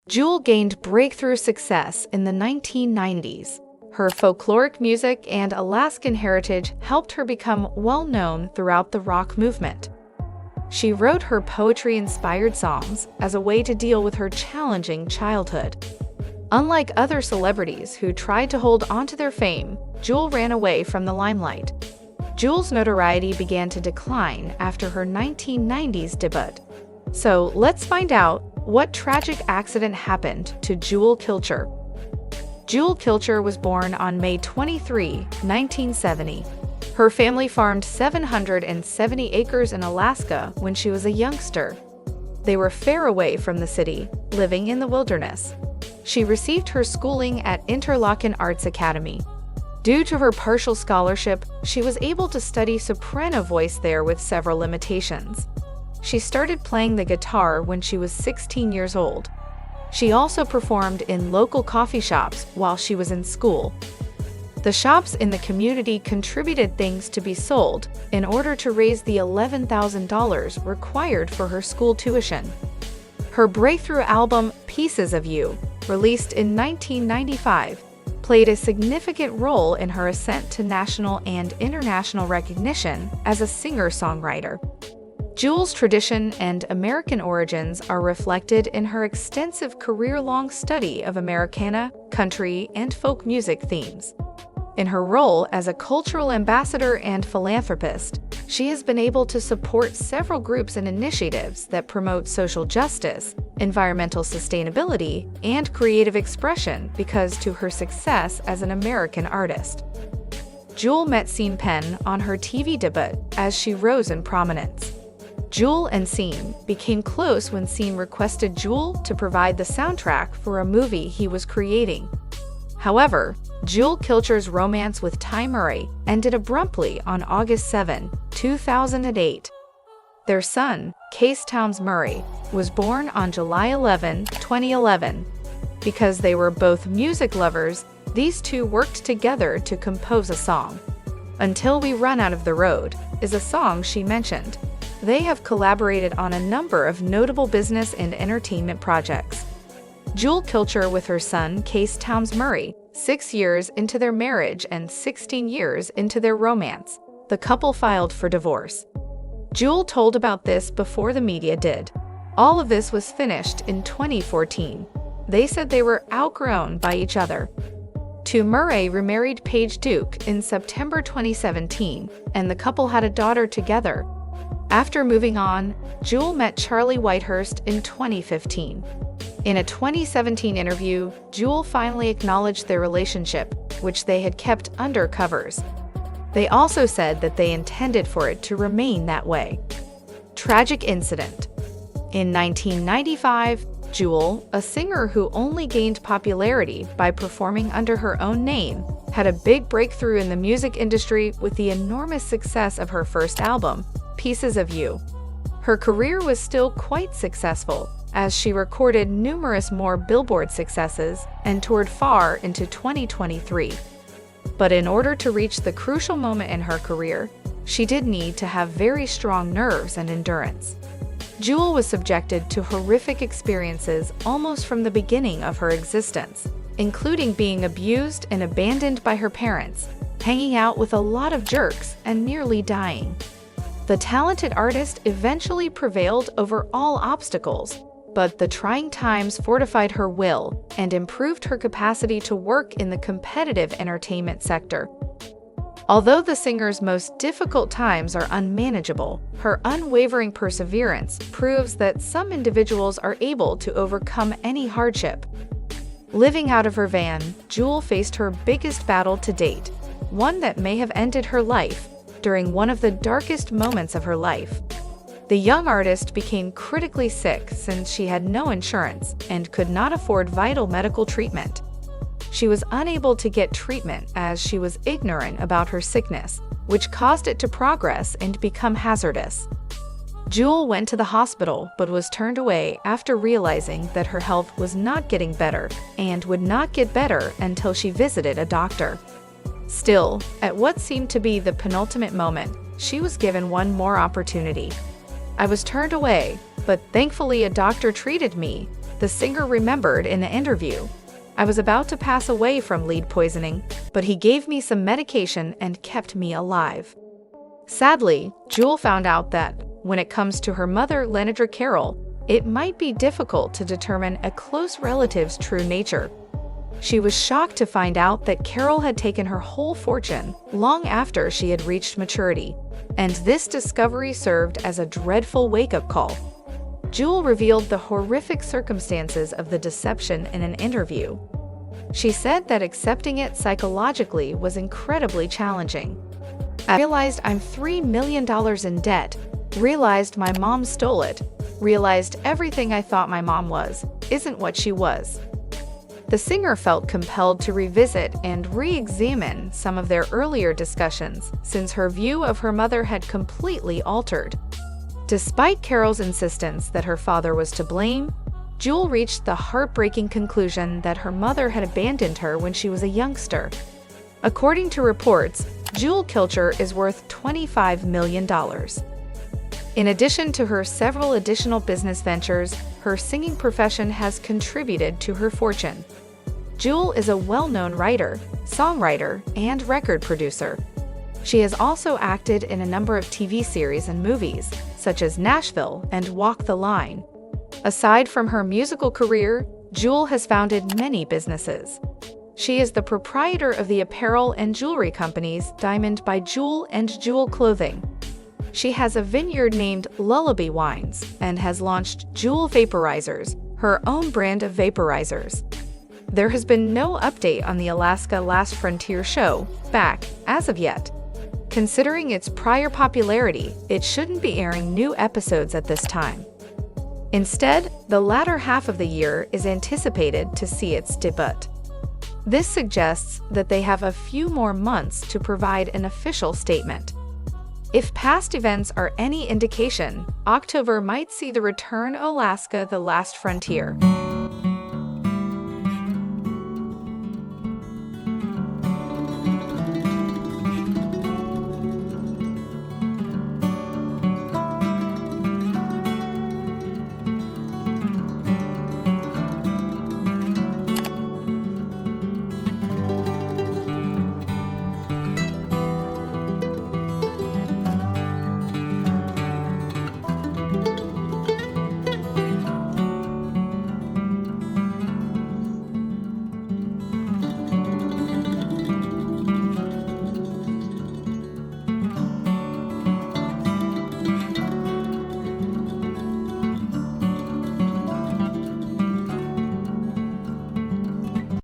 Jewel gained breakthrough success in the 1990s. Her folkloric music and Alaskan heritage helped her become well-known throughout the rock movement. She wrote her poetry-inspired songs as a way to deal with her challenging childhood. Unlike other celebrities who tried to hold onto their fame, Jewel ran away from the limelight. Jewel's notoriety began to decline after her 1990s debut. So let's find out what tragic accident happened to Jewel Kilcher. Jewel Kilcher was born on May 23, 1970. Her family farmed 770 acres in Alaska when she was a youngster. They were far away from the city, living in the wilderness. She received her schooling at Interlochen Arts Academy. Due to her partial scholarship, she was able to study soprano voice there with several limitations. She started playing the guitar when she was 16 years old. She also performed in local coffee shops while she was in school. The shops in the community contributed things to be sold in order to raise the $11,000 required for her school tuition. Her breakthrough album, Pieces of You, released in 1995, played a significant role in her ascent to national and international recognition as a singer-songwriter. Jewel's tradition and American origins are reflected in her extensive career-long study of Americana, country, and folk music themes. In her role as a cultural ambassador and philanthropist, she has been able to support several groups and initiatives that promote social justice, environmental sustainability, and creative expression because to her success as an American artist. Jewel met Sean Penn on her TV debut as she rose in prominence. Jewel and Sean became close when Sean requested Jewel to provide the soundtrack for a movie he was creating. However, Jewel Kilcher's romance with Ty Murray ended abruptly on August 7, 2008. Their son, Case Towns Murray, was born on July 11, 2011. Because they were both music lovers, these two worked together to compose a song. Until We Run Out of the Road is a song she mentioned. They have collaborated on a number of notable business and entertainment projects. Jewel Kilcher with her son, Case Towns Murray, 6 years into their marriage and 16 years into their romance, the couple filed for divorce. Jewel told about this before the media did. All of this was finished in 2014. They said they were outgrown by each other. Murray remarried Paige Duke in September 2017, and the couple had a daughter together. After moving on, Jewel met Charlie Whitehurst in 2015. In a 2017 interview, Jewel finally acknowledged their relationship, which they had kept under covers. They also said that they intended for it to remain that way. Tragic incident. In 1995, Jewel, a singer who only gained popularity by performing under her own name, had a big breakthrough in the music industry with the enormous success of her first album, Pieces of You. Her career was still quite successful, as she recorded numerous more Billboard successes and toured far into 2023. But in order to reach the crucial moment in her career, she did need to have very strong nerves and endurance. Jewel was subjected to horrific experiences almost from the beginning of her existence, including being abused and abandoned by her parents, hanging out with a lot of jerks, and nearly dying. The talented artist eventually prevailed over all obstacles, but the trying times fortified her will and improved her capacity to work in the competitive entertainment sector. Although the singer's most difficult times are unmanageable, her unwavering perseverance proves that some individuals are able to overcome any hardship. Living out of her van, Jewel faced her biggest battle to date, one that may have ended her life during one of the darkest moments of her life. The young artist became critically sick since she had no insurance and could not afford vital medical treatment. She was unable to get treatment as she was ignorant about her sickness, which caused it to progress and become hazardous. Jewel went to the hospital but was turned away after realizing that her health was not getting better and would not get better until she visited a doctor. Still, at what seemed to be the penultimate moment, she was given one more opportunity. "I was turned away, but thankfully a doctor treated me," The singer remembered in an interview, "I was about to pass away from lead poisoning, but he gave me some medication and kept me alive." Sadly, Jewel found out that, when it comes to her mother, Lenidra Carroll, it might be difficult to determine a close relative's true nature. She was shocked to find out that Carroll had taken her whole fortune long after she had reached maturity, and this discovery served as a dreadful wake-up call. Jewel revealed the horrific circumstances of the deception in an interview. She said that accepting it psychologically was incredibly challenging. "I realized I'm $3 million in debt, realized my mom stole it, realized everything I thought my mom was isn't what she was." The singer felt compelled to revisit and re-examine some of their earlier discussions, since her view of her mother had completely altered. Despite Carroll's insistence that her father was to blame, Jewel reached the heartbreaking conclusion that her mother had abandoned her when she was a youngster. According to reports, Jewel Kilcher is worth $25 million. In addition to her several additional business ventures, her singing profession has contributed to her fortune. Jewel is a well-known writer, songwriter, and record producer. She has also acted in a number of TV series and movies, such as Nashville and Walk the Line. Aside from her musical career, Jewel has founded many businesses. She is the proprietor of the apparel and jewelry companies Diamond by Jewel and Jewel Clothing. She has a vineyard named Lullaby Wines and has launched Jewel Vaporizers, her own brand of vaporizers. There has been no update on the Alaska Last Frontier show back as of yet. Considering its prior popularity, it shouldn't be airing new episodes at this time. Instead, the latter half of the year is anticipated to see its debut. This suggests that they have a few more months to provide an official statement. If past events are any indication, October might see the return of Alaska: The Last Frontier.